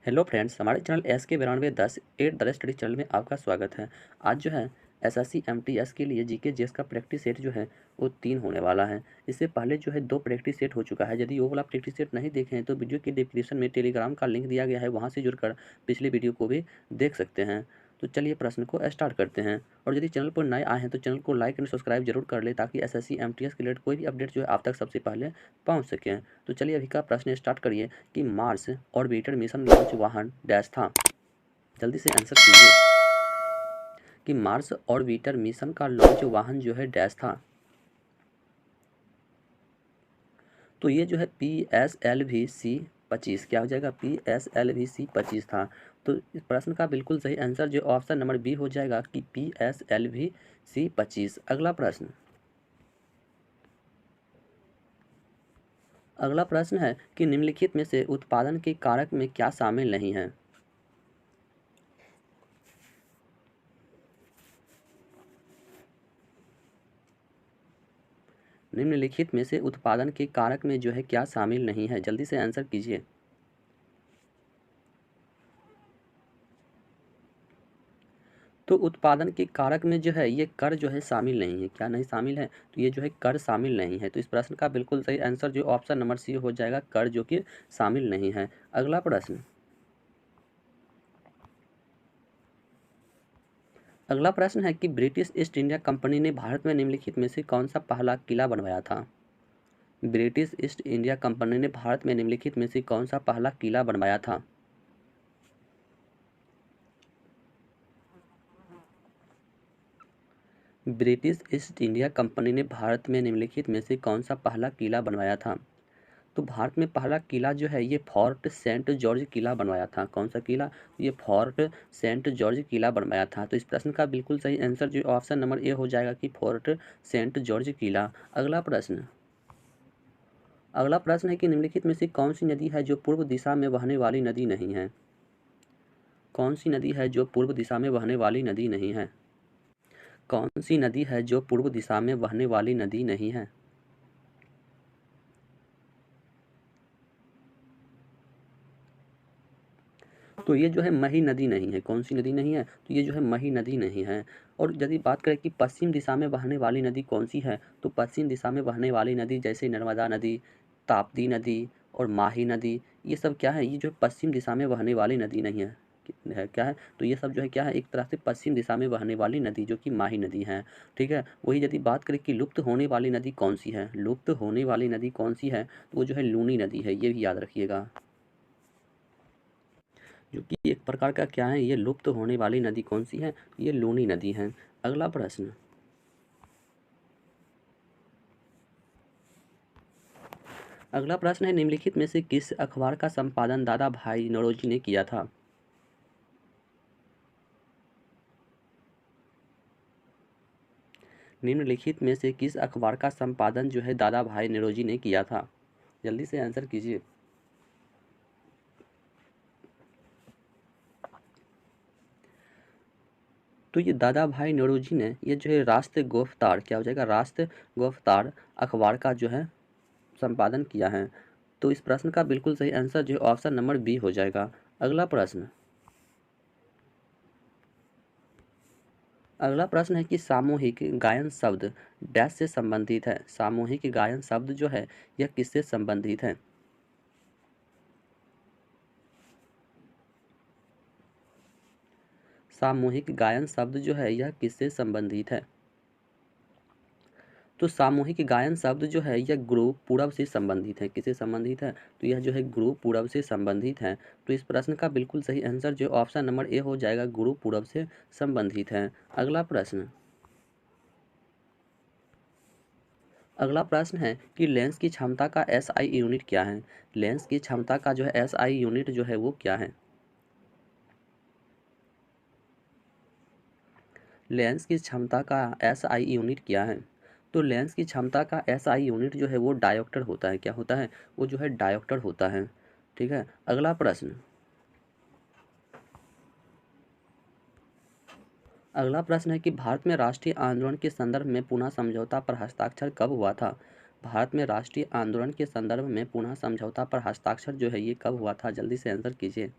Hello friends, हमारे channel SK9210 8 the study channel में आपका स्वागत है। आज जो है SSC MTS के लिए जीके जीएस का प्रैक्टिस सेट जो है वो 3 होने वाला है। इससे पहले जो है 2 प्रैक्टिस सेट हो चुका है। यदि वो वाला प्रैक्टिस सेट नहीं देखे हैं तो वीडियो के डिस्क्रिप्शन में टेलीग्राम का लिंक दिया गया है, वहाँ से जुड़कर पिछले वीडियो को भी देख सकते हैं। तो चलिए प्रश्न को स्टार्ट करते हैं। और यदि चैनल पर नए आए हैं तो चैनल को लाइक एंड सब्सक्राइब जरूर कर ले, ताकि SSC MTS के रिलेटेड कोई भी अपडेट जो है आप तक सबसे पहले पहुँच सकें। तो चलिए अभी का प्रश्न स्टार्ट करिए कि मार्स ऑर्बिटर मिशन लॉन्च वाहन डैश था। जल्दी से आंसर कीजिए कि मार्स ऑर्बिटर मिशन का लॉन्च वाहन जो है डैश था। तो ये जो है PSLV-C25 क्या हो जाएगा, PSLV-C25 था। तो इस प्रश्न का बिल्कुल सही आंसर जो ऑप्शन नंबर बी हो जाएगा कि PSLV-C25। अगला प्रश्न है कि निम्नलिखित में से उत्पादन के कारक में क्या शामिल नहीं है। निम्नलिखित में से उत्पादन के कारक में जो है क्या शामिल नहीं है, जल्दी से आंसर कीजिए। तो उत्पादन के कारक में जो है ये कर जो है शामिल नहीं है। क्या नहीं शामिल है, तो ये जो है कर शामिल नहीं है। तो इस प्रश्न का बिल्कुल सही आंसर जो ऑप्शन नंबर सी हो जाएगा, कर जो कि शामिल नहीं है। अगला प्रश्न, अगला प्रश्न है कि ब्रिटिश ईस्ट इंडिया कंपनी ने भारत में निम्नलिखित में से कौन सा पहला किला बनवाया था। ब्रिटिश ईस्ट इंडिया कंपनी ने भारत में निम्नलिखित में से कौन सा पहला किला बनवाया था। ब्रिटिश ईस्ट इंडिया कंपनी ने भारत में निम्नलिखित में से कौन सा पहला किला बनवाया था। तो भारत में पहला किला जो है ये फोर्ट सेंट जॉर्ज किला बनवाया था। कौन सा किला, ये फोर्ट सेंट जॉर्ज किला बनवाया था। तो इस प्रश्न का बिल्कुल सही आंसर जो ऑप्शन नंबर ए हो जाएगा कि फोर्ट सेंट जॉर्ज किला। अगला प्रश्न, अगला प्रश्न है कि निम्नलिखित में से कौन सी नदी है जो पूर्व दिशा में बहने वाली नदी नहीं है। कौन सी नदी है जो पूर्व दिशा में बहने वाली नदी नहीं है। कौन सी नदी है जो पूर्व दिशा में बहने वाली नदी नहीं है। तो ये जो है मही नदी नहीं है। कौन सी नदी नहीं है, तो ये जो है मही नदी नहीं है। और यदि बात करें कि पश्चिम दिशा में बहने वाली नदी कौन सी है, तो पश्चिम दिशा में बहने वाली नदी जैसे नर्मदा नदी, ताप्ती नदी और माही नदी, ये सब क्या है, ये जो पश्चिम दिशा में बहने वाली नदी नहीं है। क्या है, तो ये सब जो है क्या है, एक तरह से पश्चिम दिशा में बहने वाली नदी जो कि माही नदी है। ठीक है, वही यदि बात करें कि लुप्त होने वाली नदी कौन सी है, लुप्त होने वाली नदी कौन सी है, तो वो जो है लूनी नदी है। ये भी याद रखिएगा, जो कि एक प्रकार का क्या है, ये लुप्त होने वाली नदी कौन सी है, ये लूनी नदी है। अगला प्रश्न, अगला प्रश्न है निम्नलिखित में से किस अखबार का संपादन दादा भाई नौरोजी ने किया था। निम्नलिखित में से किस अखबार का संपादन जो है दादा भाई नौरोजी ने किया था, जल्दी से आंसर कीजिए। तो ये दादा भाई नौरोजी ने ये जो है राष्ट्र गोफ्तार, क्या हो जाएगा, राष्ट्र गोफ्तार अखबार का जो है संपादन किया है। तो इस प्रश्न का बिल्कुल सही आंसर जो ऑप्शन नंबर बी हो जाएगा। अगला प्रश्न, अगला प्रश्न है कि सामूहिक गायन शब्द डैश से संबंधित है। सामूहिक गायन शब्द जो है यह किससे संबंधित है। सामूहिक गायन शब्द जो है यह किससे संबंधित है। तो सामूहिक गायन शब्द जो है यह ग्रुप पूरब से संबंधित है। किससे संबंधित है, तो यह जो है ग्रुप पूरब से संबंधित है। तो इस प्रश्न का बिल्कुल सही आंसर जो ऑप्शन नंबर ए हो जाएगा, ग्रुप पूरब से संबंधित है। अगला प्रश्न, अगला प्रश्न है कि लेंस की क्षमता का SI यूनिट क्या है। लेंस की क्षमता का जो है SI यूनिट जो है वो क्या है। लेंस की क्षमता का SI यूनिट क्या है। तो लेंस की क्षमता का SI यूनिट जो है वो डायोप्टर होता है। क्या होता है, वो जो है डायोप्टर होता है। ठीक है, अगला प्रश्न, अगला प्रश्न है कि भारत में राष्ट्रीय आंदोलन के संदर्भ में पुनः समझौता पर हस्ताक्षर कब हुआ था। भारत में राष्ट्रीय आंदोलन के संदर्भ में पुनः समझौता पर हस्ताक्षर जो है ये कब हुआ था, जल्दी से आंसर कीजिए।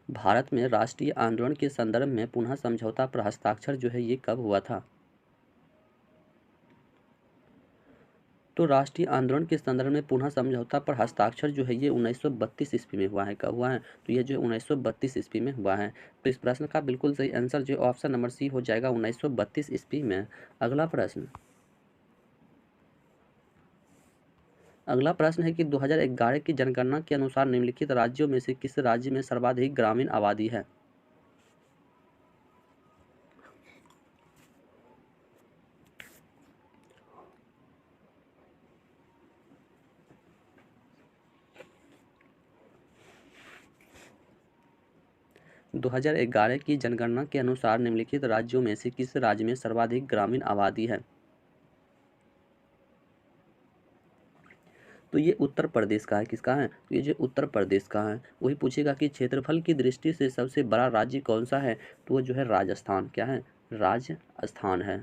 भारत में राष्ट्रीय आंदोलन के संदर्भ में पुनः समझौता पर हस्ताक्षर जो है ये कब हुआ था? तो राष्ट्रीय आंदोलन के संदर्भ में पुनः समझौता पर हस्ताक्षर जो है ये 1932 ईस्वी में हुआ है। कब हुआ है? तो ये जो 1932 ईस्वी में हुआ है। तो इस प्रश्न का बिल्कुल सही आंसर जो ऑप्शन नंबर सी हो जाएगा, 1932 ईस्वी में। अगला प्रश्न है कि 2011 की जनगणना के अनुसार निम्नलिखित राज्यों में से किस राज्य में सर्वाधिक ग्रामीण आबादी है? - 2011 की जनगणना के अनुसार निम्नलिखित राज्यों में से किस राज्य में सर्वाधिक ग्रामीण आबादी है? तो ये उत्तर प्रदेश का है। किसका है? तो ये जो उत्तर प्रदेश का है। वही पूछेगा कि क्षेत्रफल की दृष्टि से सबसे बड़ा राज्य कौन सा है? तो वो जो है राजस्थान। क्या है? राजस्थान है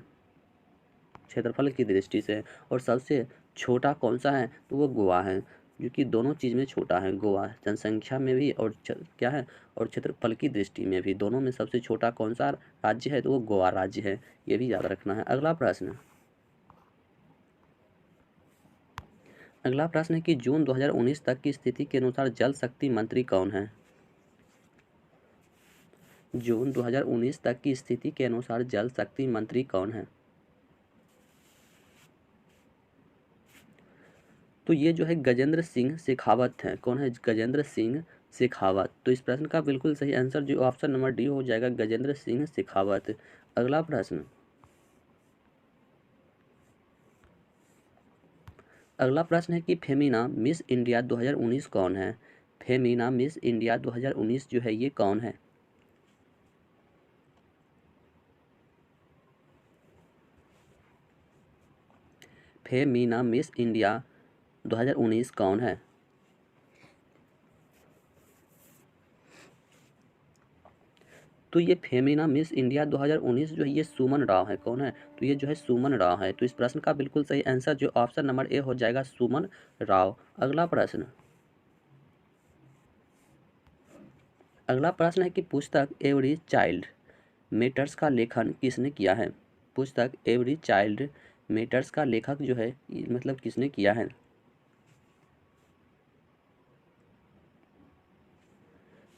क्षेत्रफल की दृष्टि से। और सबसे छोटा कौन सा है? तो वो गोवा है, जो कि दोनों चीज़ में छोटा है। गोवा जनसंख्या में भी और क्या है, और क्षेत्रफल की दृष्टि में भी, दोनों में सबसे छोटा कौन सा राज्य है? तो वो गोवा राज्य है। ये भी याद रखना है। अगला प्रश्न है कि जून 2019 तक की स्थिति के अनुसार जल शक्ति मंत्री कौन है? जून 2019 तक की स्थिति के अनुसार जल शक्ति मंत्री कौन है? तो ये जो है गजेंद्र सिंह शेखावत है। कौन है? गजेंद्र सिंह शेखावत। तो इस प्रश्न का बिल्कुल सही आंसर जो ऑप्शन नंबर डी हो जाएगा, गजेंद्र सिंह शेखावत। अगला प्रश्न है कि फेमिना मिस इंडिया 2019 कौन है? फेमिना मिस इंडिया 2019 जो है ये कौन है? फेमिना मिस इंडिया 2019 कौन है? तो ये फेमिना मिस इंडिया 2019 जो है ये सुमन राव है। कौन है? तो ये जो है सुमन राव है। तो इस प्रश्न का बिल्कुल सही आंसर जो ऑप्शन नंबर ए हो जाएगा, सुमन राव। अगला प्रश्न है कि पुस्तक एवरी चाइल्ड मैटर्स का लेखन किसने किया है? पुस्तक एवरी चाइल्ड मैटर्स का लेखक जो है मतलब किसने किया है?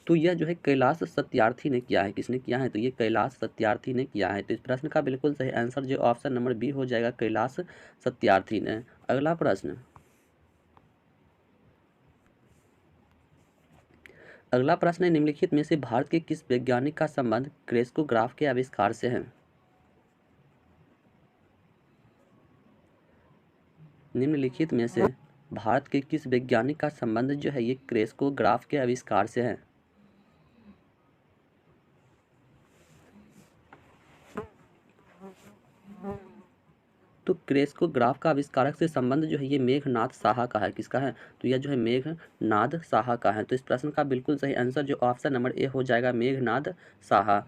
तो यह जो है कैलाश सत्यार्थी ने किया है। किसने किया है? तो ये कैलाश सत्यार्थी ने किया है। तो इस प्रश्न का बिल्कुल सही आंसर जो ऑप्शन नंबर बी हो जाएगा, कैलाश सत्यार्थी ने। अगला प्रश्न है निम्नलिखित में से भारत के किस वैज्ञानिक का संबंध क्रेस्कोग्राफ के आविष्कार से है? निम्नलिखित में से भारत के किस वैज्ञानिक का संबंध जो है ये क्रेस्कोग्राफ के आविष्कार से है? तो क्रेस्कोग्राफ का आविष्कारक से संबंध जो है ये मेघनाद साहा का है। किसका है? तो यह जो है मेघनाद साहा का है। तो इस प्रश्न का बिल्कुल सही आंसर जो ऑप्शन नंबर ए हो जाएगा, मेघनाद साहा।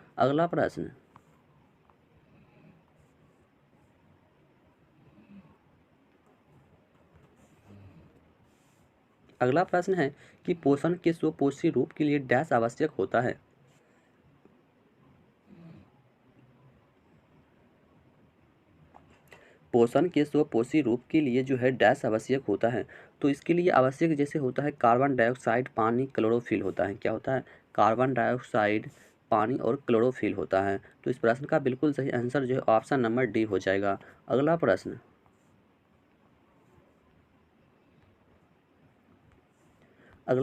अगला प्रश्न है कि पोषण के सुपोषी रूप के लिए डैश आवश्यक होता है? पोषण के सुपोषी रूप के लिए जो है डैश आवश्यक होता है। तो इसके लिए आवश्यक जैसे होता है कार्बन डाइऑक्साइड, पानी, क्लोरोफिल होता है। क्या होता है? कार्बन डाइऑक्साइड, पानी और क्लोरोफिल होता है। तो इस प्रश्न का बिल्कुल सही आंसर जो है ऑप्शन नंबर डी हो जाएगा। अगला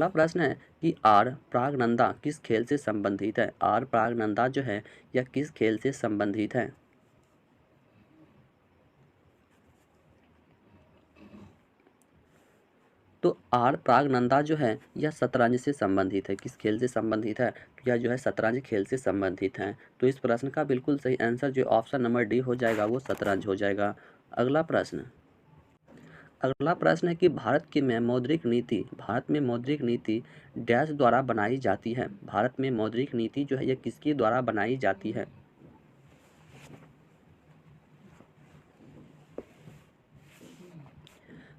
प्रश्न है कि आर प्रागनंदा किस खेल से संबंधित है? आर प्रागनंदा जो है यह किस खेल से संबंधित है? तो आर प्रागनंदा जो है यह शतरंज से संबंधित है। किस खेल से संबंधित है? तो यह जो है शतरंज खेल से संबंधित है। तो इस प्रश्न का बिल्कुल सही आंसर जो ऑप्शन नंबर डी हो जाएगा, वो शतरंज हो जाएगा। अगला प्रश्न है कि भारत में मौद्रिक नीति डैश द्वारा बनाई जाती है? भारत में मौद्रिक नीति जो है यह किसके द्वारा बनाई जाती है?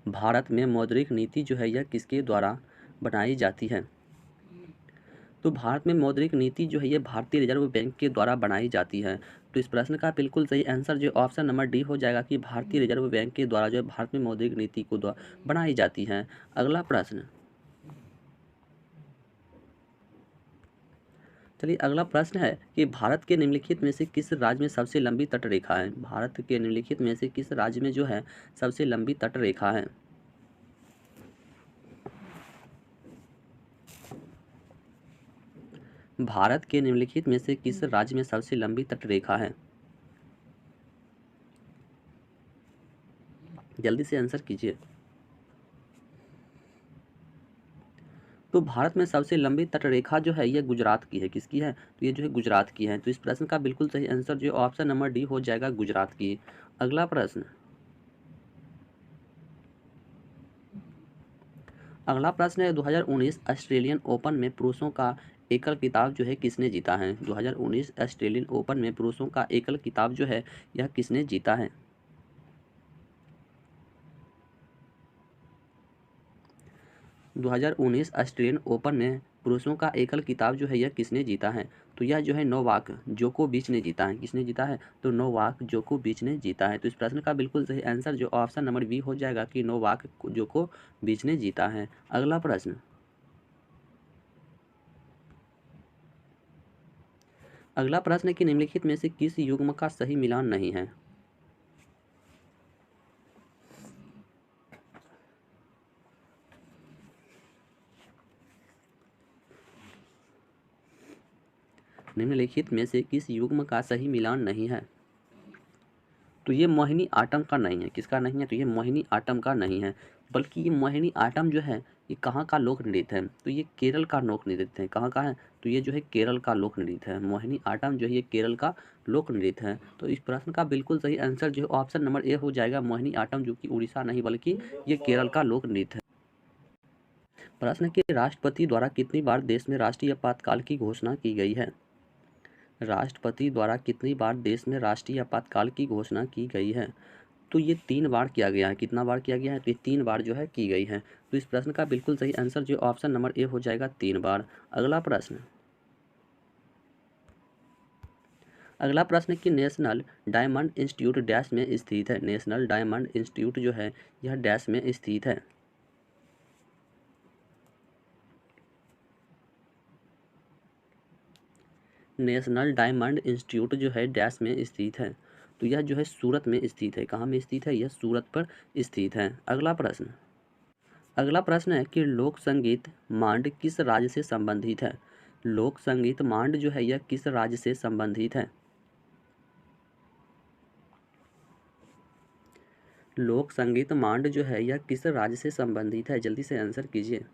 भारत में मौद्रिक नीति जो है यह किसके द्वारा बनाई जाती है? तो भारत में मौद्रिक नीति जो है ये भारतीय रिजर्व बैंक के द्वारा बनाई जाती है। तो इस प्रश्न का बिल्कुल सही आंसर जो ऑप्शन नंबर डी हो जाएगा कि भारतीय रिजर्व बैंक के द्वारा जो है भारत में मौद्रिक नीति को बनाई जाती है। अगला प्रश्न, चलिए अगला प्रश्न है कि भारत के निम्नलिखित में से किस राज्य में सबसे लंबी तट रेखा है। भारत के निम्नलिखित में से किस राज्य में जो है सबसे लंबी तट रेखा है। भारत के निम्नलिखित में से किस राज्य में सबसे लंबी तट रेखा है। जल्दी से आंसर कीजिए। तो भारत में सबसे लंबी तट रेखा जो है ये गुजरात की है। किसकी है? तो ये जो है गुजरात की है। तो इस प्रश्न का बिल्कुल सही आंसर जो ऑप्शन नंबर डी हो जाएगा, गुजरात की। अगला प्रश्न, अगला प्रश्न है 2019 ऑस्ट्रेलियन ओपन में पुरुषों का एकल खिताब जो है किसने जीता है। 2019 ऑस्ट्रेलियन ओपन में पुरुषों का एकल खिताब जो है यह किसने जीता है। 2019 ऑस्ट्रेलियन ओपन में पुरुषों का एकल खिताब जो है यह किसने जीता है। तो यह जो है नोवाक जोकोविच ने जीता है। किसने जीता है? तो नोवाक जोकोविच ने जीता है। तो इस प्रश्न का बिल्कुल सही आंसर जो ऑप्शन नंबर बी हो जाएगा कि नोवाक जोकोविच ने जीता है। अगला प्रश्न, अगला प्रश्न है कि निम्नलिखित में से किस युग्म का सही मिलान नहीं है। निम्नलिखित में से किस युग्म का सही मिलान नहीं है। तो ये मोहिनी आटम का नहीं है। किसका नहीं है? तो ये मोहिनी आटम का नहीं है, बल्कि ये मोहिनी आटम जो है ये कहाँ का लोक नृत्य है। तो ये केरल का लोक नृत्य है। कहाँ का है? तो ये जो है केरल का लोक नृत्य है। मोहिनी आटम जो है ये केरल का लोक नृत्य है। तो इस प्रश्न का बिल्कुल सही आंसर जो है ऑप्शन नंबर ए हो जाएगा, मोहिनी आटम, जो कि उड़ीसा नहीं बल्कि ये केरल का लोक नृत्य है। प्रश्न के राष्ट्रपति द्वारा कितनी बार देश में राष्ट्रीय आपातकाल की घोषणा की गई है। राष्ट्रपति द्वारा कितनी बार देश में राष्ट्रीय आपातकाल की घोषणा की गई है। तो ये 3 बार किया गया है। कितना बार किया गया है? तो ये 3 बार जो है की गई है। तो इस प्रश्न का बिल्कुल सही आंसर जो ऑप्शन नंबर ए हो जाएगा, 3 बार। अगला प्रश्न, अगला प्रश्न है कि नेशनल डायमंड इंस्टीट्यूट डैश में स्थित है। नेशनल डायमंड इंस्टीट्यूट जो है यह डैश में स्थित है। नेशनल डायमंड इंस्टीट्यूट जो है डैश में स्थित है। तो यह जो है सूरत में स्थित है। कहाँ में स्थित है? यह सूरत पर स्थित है। अगला प्रश्न, अगला प्रश्न है कि लोक संगीत मांड किस राज्य से संबंधित है। लोक संगीत मांड जो है यह किस राज्य से संबंधित है। लोक संगीत मांड जो है यह किस राज्य से संबंधित है। जल्दी से आंसर कीजिए।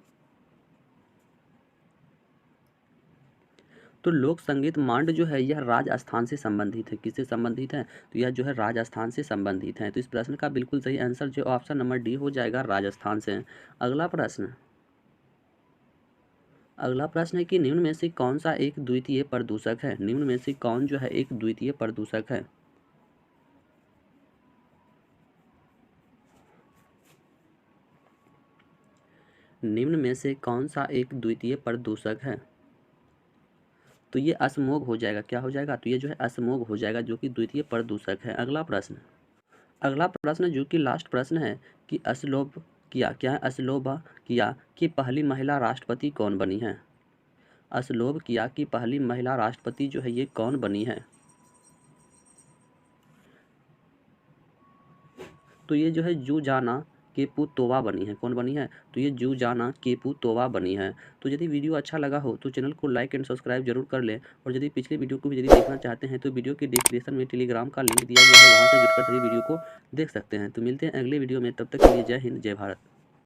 तो लोक संगीत मांड जो है यह राजस्थान से संबंधित है। किससे संबंधित है? तो यह जो है राजस्थान से संबंधित है। तो इस प्रश्न का बिल्कुल सही आंसर जो ऑप्शन नंबर डी हो जाएगा, राजस्थान से। अगला प्रश्न, अगला प्रश्न है कि निम्न में से कौन सा एक द्वितीय प्रदूषक है। निम्न में से कौन जो है एक द्वितीय प्रदूषक है। निम्न में से कौन सा एक द्वितीय प्रदूषक है। तो ये अस्मोग हो जाएगा। क्या हो जाएगा? तो ये जो है अस्मोग हो जाएगा, जो कि द्वितीय प्रदूषक है। अगला प्रश्न, अगला प्रश्न जो कि लास्ट प्रश्न है कि अस्लोवाकिया, क्या है? अस्लोवाकिया की पहली महिला राष्ट्रपति कौन बनी है। अस्लोवाकिया की पहली महिला राष्ट्रपति जो है ये कौन बनी है। तो ये जो है जूजाना केपुतोवा बनी है। कौन बनी है? तो ये जूजाना केपुतोवा बनी है। तो यदि वीडियो अच्छा लगा हो तो चैनल को लाइक एंड सब्सक्राइब जरूर कर लें, और यदि पिछले वीडियो को भी यदि देखना चाहते हैं तो वीडियो के डिस्क्रिप्शन में टेलीग्राम का लिंक दिया गया है, वहाँ से जुड़कर सभी वीडियो को देख सकते हैं। तो मिलते हैं अगले वीडियो में, तब तक के लिए जय हिंद, जय भारत।